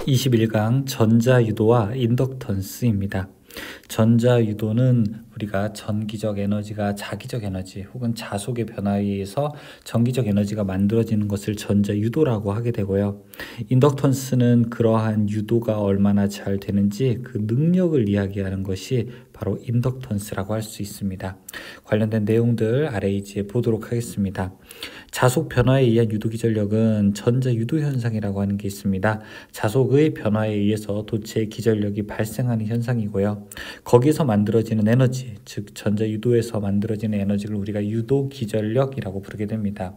21강 전자유도와 인덕턴스입니다. 전자유도는 우리가 전기적 에너지가 자기적 에너지 혹은 자속의 변화에 의해서 전기적 에너지가 만들어지는 것을 전자유도라고 하게 되고요. 인덕턴스는 그러한 유도가 얼마나 잘 되는지 그 능력을 이야기하는 것이 바로 인덕턴스라고 할 수 있습니다. 관련된 내용들 아래 이제 보도록 하겠습니다. 자속 변화에 의한 유도기전력은 전자유도 현상이라고 하는 게 있습니다. 자속의 변화에 의해서 도체의 기전력이 발생하는 현상이고요. 거기서 만들어지는 에너지, 즉 전자유도에서 만들어지는 에너지를 우리가 유도기전력이라고 부르게 됩니다.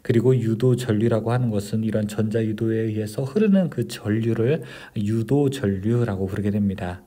그리고 유도전류라고 하는 것은 이런 전자유도에 의해서 흐르는 그 전류를 유도전류라고 부르게 됩니다.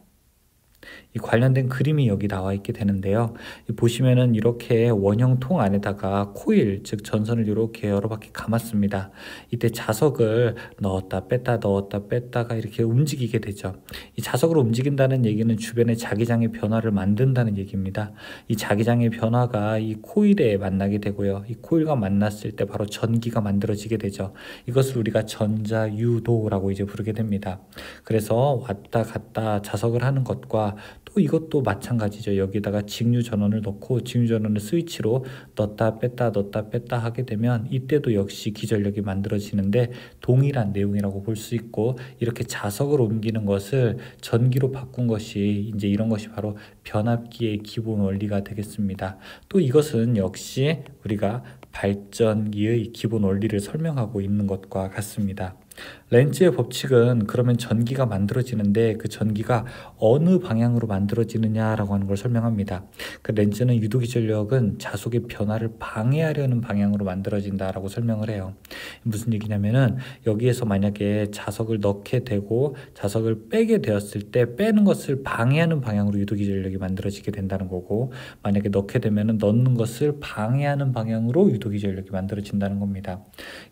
이 관련된 그림이 여기 나와 있게 되는데요. 보시면은 이렇게 원형통 안에다가 코일, 즉 전선을 이렇게 여러 바퀴 감았습니다. 이때 자석을 넣었다 뺐다가 이렇게 움직이게 되죠. 이 자석으로 움직인다는 얘기는 주변에 자기장의 변화를 만든다는 얘기입니다. 이 자기장의 변화가 이 코일에 만나게 되고요. 이 코일과 만났을 때 바로 전기가 만들어지게 되죠. 이것을 우리가 전자유도라고 이제 부르게 됩니다. 그래서 왔다 갔다 자석을 하는 것과 또 이것도 마찬가지죠. 여기다가 직류 전원을 넣고 직류 전원을 스위치로 넣었다 뺐다 하게 되면 이때도 역시 기전력이 만들어지는데 동일한 내용이라고 볼 수 있고, 이렇게 자석을 옮기는 것을 전기로 바꾼 것이 이제 이런 것이 바로 변압기의 기본 원리가 되겠습니다. 또 이것은 역시 우리가 발전기의 기본 원리를 설명하고 있는 것과 같습니다. 렌츠의 법칙은 그러면 전기가 만들어지는데 그 전기가 어느 방향으로 만들어지느냐라고 하는 걸 설명합니다. 그 렌츠는 유도기전력은 자속의 변화를 방해하려는 방향으로 만들어진다라고 설명을 해요. 무슨 얘기냐면은 여기에서 만약에 자석을 넣게 되고 자석을 빼게 되었을 때 빼는 것을 방해하는 방향으로 유도기전력이 만들어지게 된다는 거고, 만약에 넣게 되면은 넣는 것을 방해하는 방향으로 유도기전력이 만들어진다는 겁니다.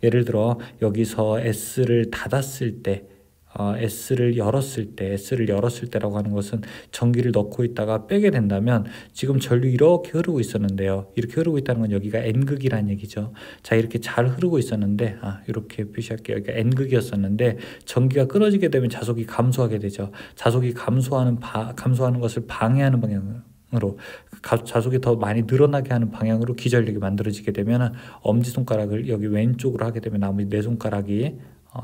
예를 들어 여기서 S를 닫았을 때, S를 열었을 때라고 하는 것은 전기를 넣고 있다가 빼게 된다면 지금 전류 이렇게 흐르고 있었는데요. 이렇게 흐르고 있다는 건 여기가 N극이라는 얘기죠. 자, 이렇게 잘 흐르고 있었는데 이렇게 표시할게요. 여기가 N극이었었는데 전기가 끊어지게 되면 자속이 감소하게 되죠. 자속이 감소하는 것을 방해하는 방향으로, 자속이 더 많이 늘어나게 하는 방향으로 기전력이 만들어지게 되면 엄지손가락을 여기 왼쪽으로 하게 되면 나머지 네 손가락이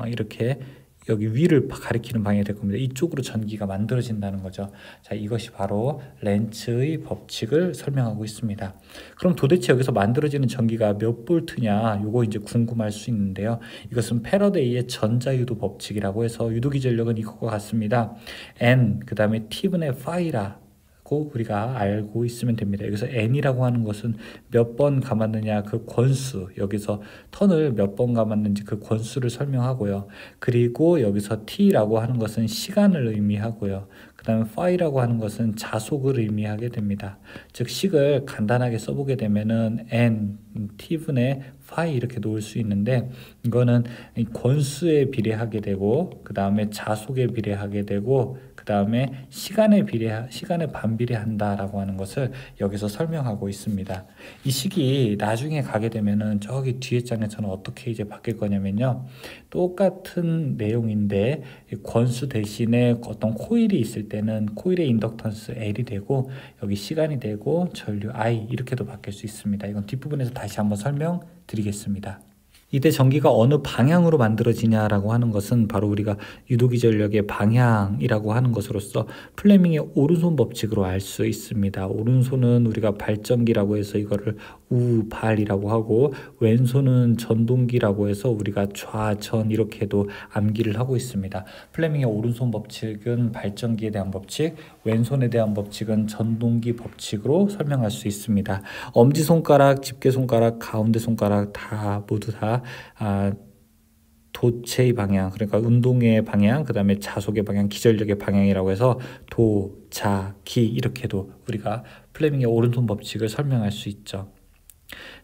이렇게 여기 위를 가리키는 방향이 될 겁니다. 이쪽으로 전기가 만들어진다는 거죠. 자, 이것이 바로 렌츠의 법칙을 설명하고 있습니다. 그럼 도대체 여기서 만들어지는 전기가 몇 볼트냐, 요거 이제 궁금할 수 있는데요. 이것은 패러데이의 전자유도 법칙이라고 해서 유도기전력은 이것과 같습니다. N 그 다음에 T분의 파이라 우리가 알고 있으면 됩니다. 여기서 N이라고 하는 것은 몇 번 감았느냐 그 권수, 여기서 턴을 몇 번 감았는지 그 권수를 설명하고요. 그리고 여기서 T라고 하는 것은 시간을 의미하고요. 그 다음에 파이라고 하는 것은 자속을 의미하게 됩니다. 즉 식을 간단하게 써보게 되면은 N, T분의 파이 이렇게 놓을 수 있는데, 이거는 권수에 비례하게 되고 그 다음에 자속에 비례하게 되고 그 다음에 시간에 반비례한다라고 하는 것을 여기서 설명하고 있습니다. 이 식이 나중에 가게 되면은 저기 뒤에 장에서는 어떻게 이제 바뀔 거냐면요. 똑같은 내용인데 권수 대신에 어떤 코일이 있을 때는 코일의 인덕턴스 L이 되고 여기 시간이 되고 전류 I 이렇게도 바뀔 수 있습니다. 이건 뒷부분에서 다시 한번 설명드리겠습니다. 이때 전기가 어느 방향으로 만들어지냐라고 하는 것은 바로 우리가 유도기전력의 방향이라고 하는 것으로서 플레밍의 오른손 법칙으로 알 수 있습니다. 오른손은 우리가 발전기라고 해서 이거를 우발이라고 하고, 왼손은 전동기라고 해서 우리가 좌전 이렇게도 암기를 하고 있습니다. 플레밍의 오른손 법칙은 발전기에 대한 법칙, 왼손에 대한 법칙은 전동기 법칙으로 설명할 수 있습니다. 엄지손가락, 집게손가락, 가운데 손가락 모두 다 도체의 방향, 그러니까 운동의 방향, 그 다음에 자속의 방향, 기전력의 방향이라고 해서 도, 자, 기 이렇게도 우리가 플레밍의 오른손 법칙을 설명할 수 있죠.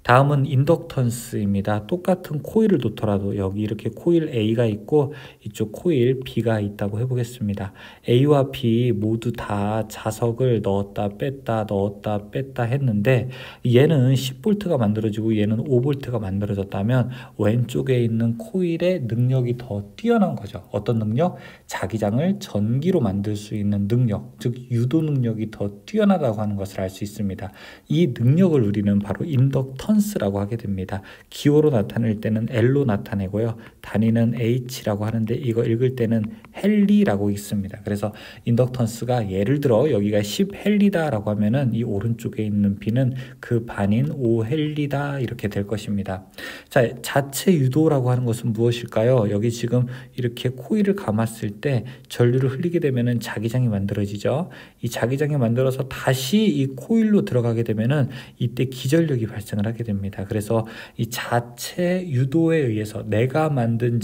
다음은 인덕턴스입니다. 똑같은 코일을 놓더라도 여기 이렇게 코일 A가 있고 이쪽 코일 B가 있다고 해보겠습니다. A와 B 모두 다 자석을 넣었다 뺐다 했는데 얘는 10V가 만들어지고 얘는 5V가 만들어졌다면 왼쪽에 있는 코일의 능력이 더 뛰어난 거죠. 어떤 능력? 자기장을 전기로 만들 수 있는 능력, 즉 유도 능력이 더 뛰어나다고 하는 것을 알 수 있습니다. 이 능력을 우리는 바로 인덕턴스라고 하게 됩니다. 기호로 나타낼 때는 L로 나타내고요. 단위는 H라고 하는데 이거 읽을 때는 헨리라고 있습니다. 그래서 인덕턴스가 예를 들어 여기가 10헨리다 라고 하면은 이 오른쪽에 있는 B는 그 반인 5헨리다 이렇게 될 것입니다. 자, 자체 유도라고 하는 것은 무엇일까요? 여기 지금 이렇게 코일을 감았을 때 전류를 흘리게 되면은 자기장이 만들어지죠. 이 자기장이 만들어서 다시 이 코일로 들어가게 되면은 이때 기전력이 발생을 하게 됩니다. 그래서 이 자체 유도에 의해서 내가 만든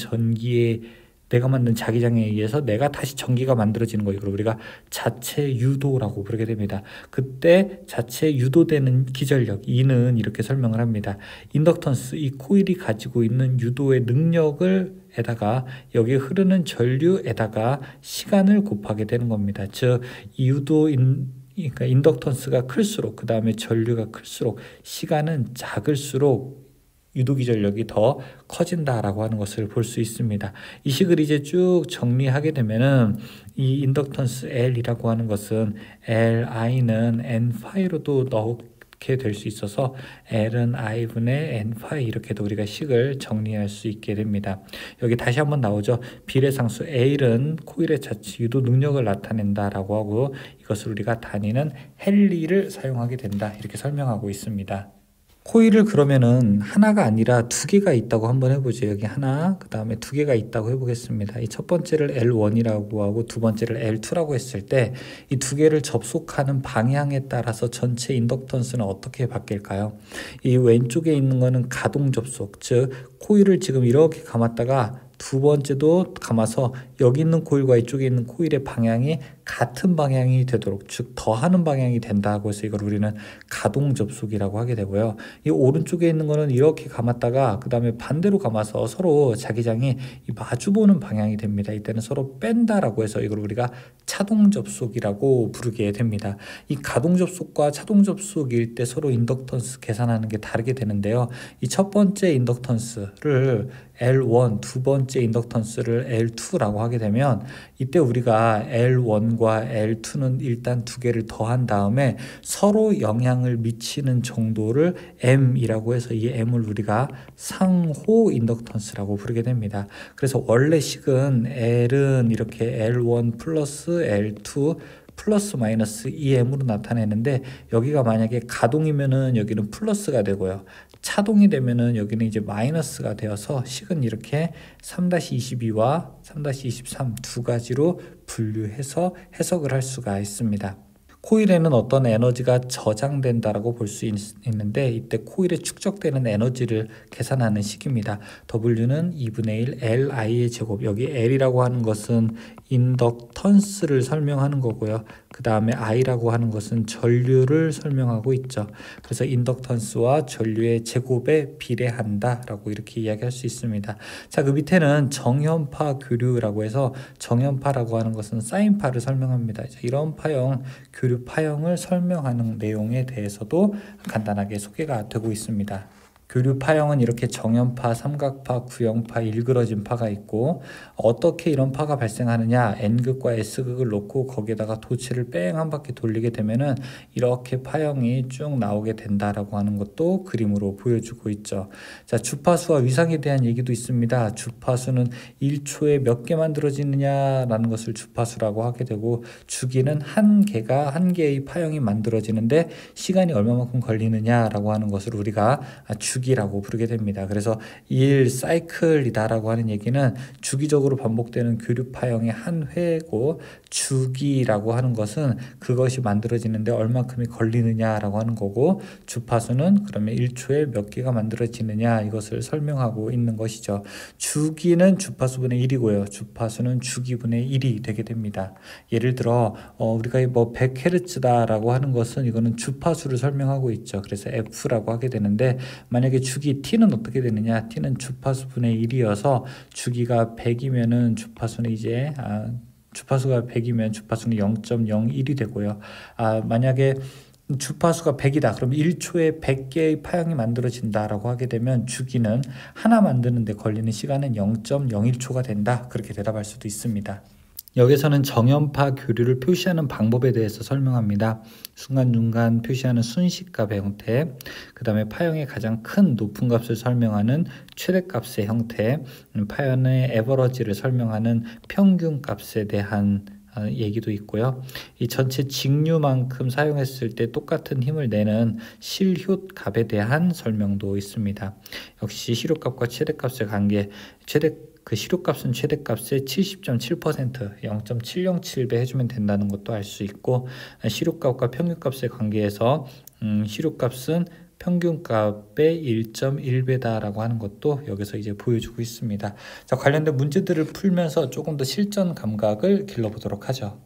자기장에 의해서 내가 다시 전기가 만들어지는 거예요. 그리고 우리가 자체 유도라고 부르게 됩니다. 그때 자체 유도되는 기전력 E는 이렇게 설명을 합니다. 인덕턴스, 이 코일이 가지고 있는 유도의 능력을 에다가 여기 흐르는 전류에다가 시간을 곱하게 되는 겁니다. 즉 그러니까 인덕턴스가 클수록 그 다음에 전류가 클수록 시간은 작을수록 유도기전력이 더 커진다라고 하는 것을 볼 수 있습니다. 이 식을 이제 쭉 정리하게 되면은 이 인덕턴스 L이라고 하는 것은 Li는 N-파이로도 넣게 될 수 있어서 L은 I분의 N-파이 이렇게도 우리가 식을 정리할 수 있게 됩니다. 여기 다시 한번 나오죠. 비례상수 L은 코일의 자체 유도 능력을 나타낸다라고 하고 이것을 우리가 단위는 헨리를 사용하게 된다 이렇게 설명하고 있습니다. 코일을 그러면은 하나가 아니라 두 개가 있다고 한번 해보죠. 여기 하나, 그 다음에 두 개가 있다고 해보겠습니다. 이 첫 번째를 L1이라고 하고 두 번째를 L2라고 했을 때 이 두 개를 접속하는 방향에 따라서 전체 인덕턴스는 어떻게 바뀔까요? 이 왼쪽에 있는 거는 가동 접속, 즉 코일을 지금 이렇게 감았다가 두 번째도 감아서 여기 있는 코일과 이쪽에 있는 코일의 방향이 같은 방향이 되도록, 즉 더하는 방향이 된다고 해서 이걸 우리는 가동 접속이라고 하게 되고요. 이 오른쪽에 있는 거는 이렇게 감았다가 그 다음에 반대로 감아서 서로 자기장이 마주보는 방향이 됩니다. 이때는 서로 뺀다라고 해서 이걸 우리가 차동 접속이라고 부르게 됩니다. 이 가동 접속과 차동 접속일 때 서로 인덕턴스 계산하는 게 다르게 되는데요. 이 첫 번째 인덕턴스를 L1, 두 번째 인덕턴스를 L2라고 하게 되면 이때 우리가 L1과 L2는 일단 두 개를 더한 다음에 서로 영향을 미치는 정도를 M이라고 해서 이 M을 우리가 상호 인덕턴스라고 부르게 됩니다. 그래서 원래 식은 L은 이렇게 L1 플러스 L2 플러스 마이너스 EM으로 나타내는데 여기가 만약에 가동이면은 여기는 플러스가 되고요. 차동이 되면은 여기는 이제 마이너스가 되어서 식은 이렇게 3-22와 3-23 두 가지로 분류해서 해석을 할 수가 있습니다. 코일에는 어떤 에너지가 저장된다라고 볼 수 있는데 이때 코일에 축적되는 에너지를 계산하는 식입니다. W는 2분의 1 Li의 제곱, 여기 L이라고 하는 것은 인덕턴스를 설명하는 거고요. 그 다음에 I라고 하는 것은 전류를 설명하고 있죠. 그래서 인덕턴스와 전류의 제곱에 비례한다라고 이렇게 이야기할 수 있습니다. 자, 그 밑에는 정연파 교류라고 해서 정연파라고 하는 것은 사인파를 설명합니다. 이런 파형, 교류 파형을 설명하는 내용에 대해서도 간단하게 소개가 되고 있습니다. 교류 파형은 이렇게 정연파, 삼각파, 구형파, 일그러진 파가 있고 어떻게 이런 파가 발생하느냐, N극과 S극을 놓고 거기에다가 도치를 뺑 한 바퀴 돌리게 되면은 이렇게 파형이 쭉 나오게 된다라고 하는 것도 그림으로 보여주고 있죠. 자, 주파수와 위상에 대한 얘기도 있습니다. 주파수는 1초에 몇 개 만들어지느냐라는 것을 주파수라고 하게 되고 주기는 한 개의 파형이 만들어지는데 시간이 얼마만큼 걸리느냐라고 하는 것을 우리가 주기 주기라고 부르게 됩니다. 그래서 1 사이클이다라고 하는 얘기는 주기적으로 반복되는 교류 파형의 한 회고, 주기라고 하는 것은 그것이 만들어지는데 얼마큼이 걸리느냐라고 하는 거고, 주파수는 그러면 1초에 몇 개가 만들어지느냐 이것을 설명하고 있는 것이죠. 주기는 주파수분의 1이고요. 주파수는 주기분의 1이 되게 됩니다. 예를 들어 우리가 뭐 100Hz다라고 하는 것은 이거는 주파수를 설명하고 있죠. 그래서 F라고 하게 되는데, 만약에 주기 T는 어떻게 되느냐? T는 주파수분의 1이어서 주기가 100이면은 주파수는 이제 주파수가 100이면 주파수는 0.01이 되고요. 만약에 주파수가 100이다. 그럼 1초에 100개의 파형이 만들어진다라고 하게 되면 주기는 하나 만드는데 걸리는 시간은 0.01초가 된다. 그렇게 대답할 수도 있습니다. 여기서는 정연파 교류를 표시하는 방법에 대해서 설명합니다. 순간순간 표시하는 순식값의 형태, 그 다음에 파형의 가장 큰 높은 값을 설명하는 최대값의 형태, 파형의 에버러지를 설명하는 평균값에 대한 얘기도 있고요. 이 전체 직류만큼 사용했을 때 똑같은 힘을 내는 실효값에 대한 설명도 있습니다. 역시 실효값과 최대값의 관계, 실효값은 최대값의 70.7%, 0.707배 해주면 된다는 것도 알 수 있고, 실효값과 평균값의 관계에서 실효값은 평균값의 1.1배다라고 하는 것도 여기서 이제 보여주고 있습니다. 자, 관련된 문제들을 풀면서 조금 더 실전 감각을 길러보도록 하죠.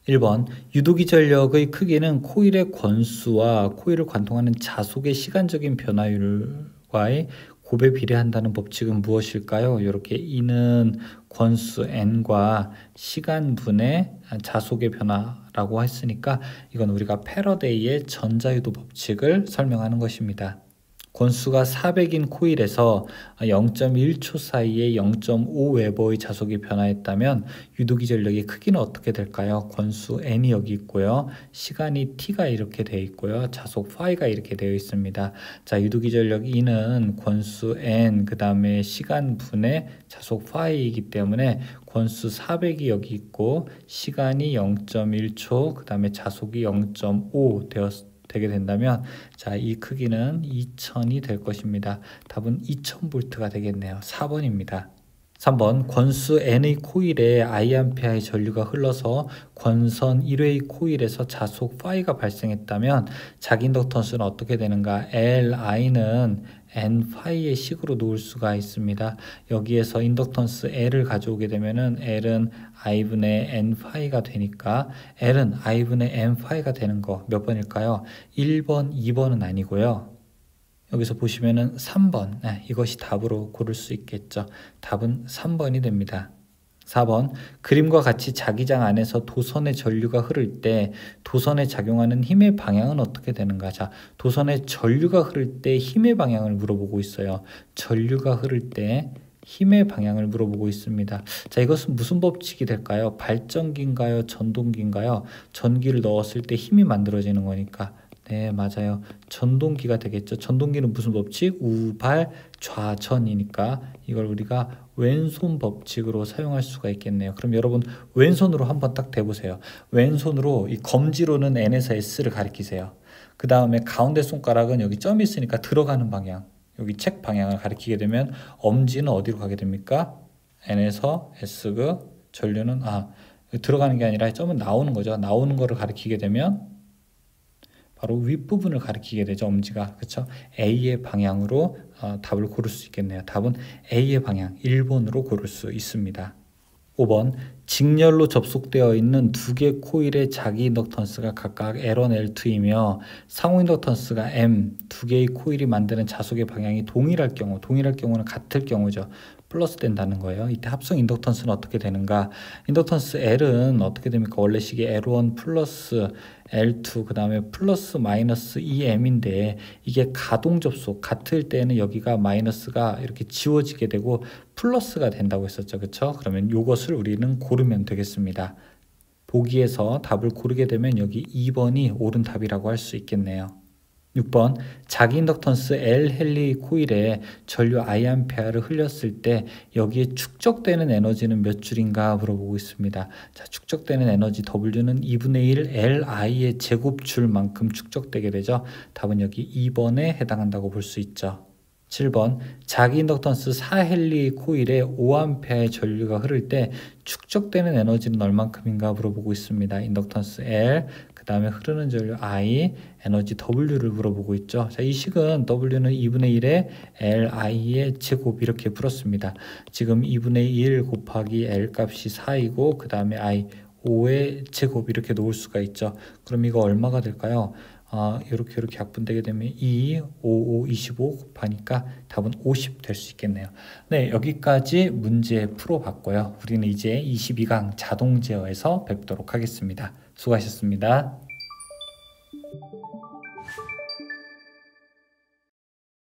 1번, 유도기 전력의 크기는 코일의 권수와 코일을 관통하는 자속의 시간적인 변화율과의 곱에 비례한다는 법칙은 무엇일까요? 이렇게 E는 권수 N과 시간분의 자속의 변화라고 했으니까 이건 우리가 패러데이의 전자유도 법칙을 설명하는 것입니다. 권수가 400인 코일에서 0.1초 사이에 0.5웨버의 자속이 변화했다면 유도기 전력의 크기는 어떻게 될까요? 권수 N이 여기 있고요. 시간이 T가 이렇게 되어 있고요. 자속 P가 이렇게 되어 있습니다. 자, 유도기 전력 E는 권수 N, 그 다음에 시간분의 자속 P이기 때문에 권수 400이 여기 있고 시간이 0.1초, 그 다음에 자속이 0.5 되게 된다면, 자, 이 크기는 2000이 될 것입니다. 답은 2000V가 되겠네요. 4번입니다. 3번, 권수 N의 코일에 I아의 전류가 흘러서 권선 1회의 코일에서 자속 P가 발생했다면 자기 인덕턴스는 어떻게 되는가? Li는 N-P의 식으로 놓을 수가 있습니다. 여기에서 인덕턴스 L을 가져오게 되면은 L은 I분의 N-P가 되니까 L은 I분의 N-P가 되는 거 몇 번일까요? 1번, 2번은 아니고요. 여기서 보시면은 3번, 이것이 답으로 고를 수 있겠죠. 답은 3번이 됩니다. 4번, 그림과 같이 자기장 안에서 도선의 전류가 흐를 때 도선에 작용하는 힘의 방향은 어떻게 되는가? 자, 도선의 전류가 흐를 때 힘의 방향을 물어보고 있어요. 전류가 흐를 때 힘의 방향을 물어보고 있습니다. 자, 이것은 무슨 법칙이 될까요? 발전기인가요? 전동기인가요? 전기를 넣었을 때 힘이 만들어지는 거니까, 네, 맞아요. 전동기가 되겠죠. 전동기는 무슨 법칙? 우발 좌전이니까 이걸 우리가 왼손 법칙으로 사용할 수가 있겠네요. 그럼 여러분 왼손으로 한번 딱 대보세요. 왼손으로 이 검지로는 N에서 S를 가리키세요. 그 다음에 가운데 손가락은 여기 점이 있으니까 들어가는 방향, 여기 책 방향을 가리키게 되면 엄지는 어디로 가게 됩니까? N에서 S, 전류는 들어가는 게 아니라 점은 나오는 거죠. 나오는 거를 가리키게 되면 바로 윗부분을 가리키게 되죠. 엄지가. 그렇죠? A의 방향으로 답을 고를 수 있겠네요. 답은 A의 방향 1번으로 고를 수 있습니다. 5번, 직렬로 접속되어 있는 두 개 코일의 자기 인덕턴스가 각각 L1, L2이며 상호 인덕턴스가 M, 두 개의 코일이 만드는 자속의 방향이 동일할 경우는 같을 경우죠. 플러스 된다는 거예요. 이때 합성 인덕턴스는 어떻게 되는가? 인덕턴스 L은 어떻게 됩니까? 원래 식이 L1 플러스 L2 그 다음에 플러스 마이너스 2M인데 이게 가동 접속 같을 때는 여기가 마이너스가 이렇게 지워지게 되고 플러스가 된다고 했었죠. 그렇죠? 그러면 이것을 우리는 고르면 되겠습니다. 보기에서 답을 고르게 되면 여기 2번이 옳은 답이라고 할 수 있겠네요. 6번, 자기 인덕턴스 L 헨리 코일에 전류 I아를 흘렸을 때 여기에 축적되는 에너지는 몇 줄인가 물어보고 있습니다. 자, 축적되는 에너지 W는 2분의 1 Li의 제곱줄만큼 축적되게 되죠. 답은 여기 2번에 해당한다고 볼 수 있죠. 7번 자기 인덕턴스 4헨리 코일에 5A의 전류가 흐를 때 축적되는 에너지는 얼만큼인가 물어보고 있습니다. 인덕턴스 L, 그 다음에 흐르는 전류 I, 에너지 W를 물어보고 있죠. 자, 이 식은 W는 2분의 1에 LI의 제곱 이렇게 풀었습니다. 지금 2분의 1 곱하기 L 값이 4이고 그 다음에 I 5의 제곱 이렇게 놓을 수가 있죠. 그럼 이거 얼마가 될까요? 이렇게 약분되게 되면 2, 5, 5, 25 곱하니까 답은 50 될 수 있겠네요. 네, 여기까지 문제 풀어봤고요. 우리는 이제 22강 자동 제어에서 뵙도록 하겠습니다. 수고하셨습니다.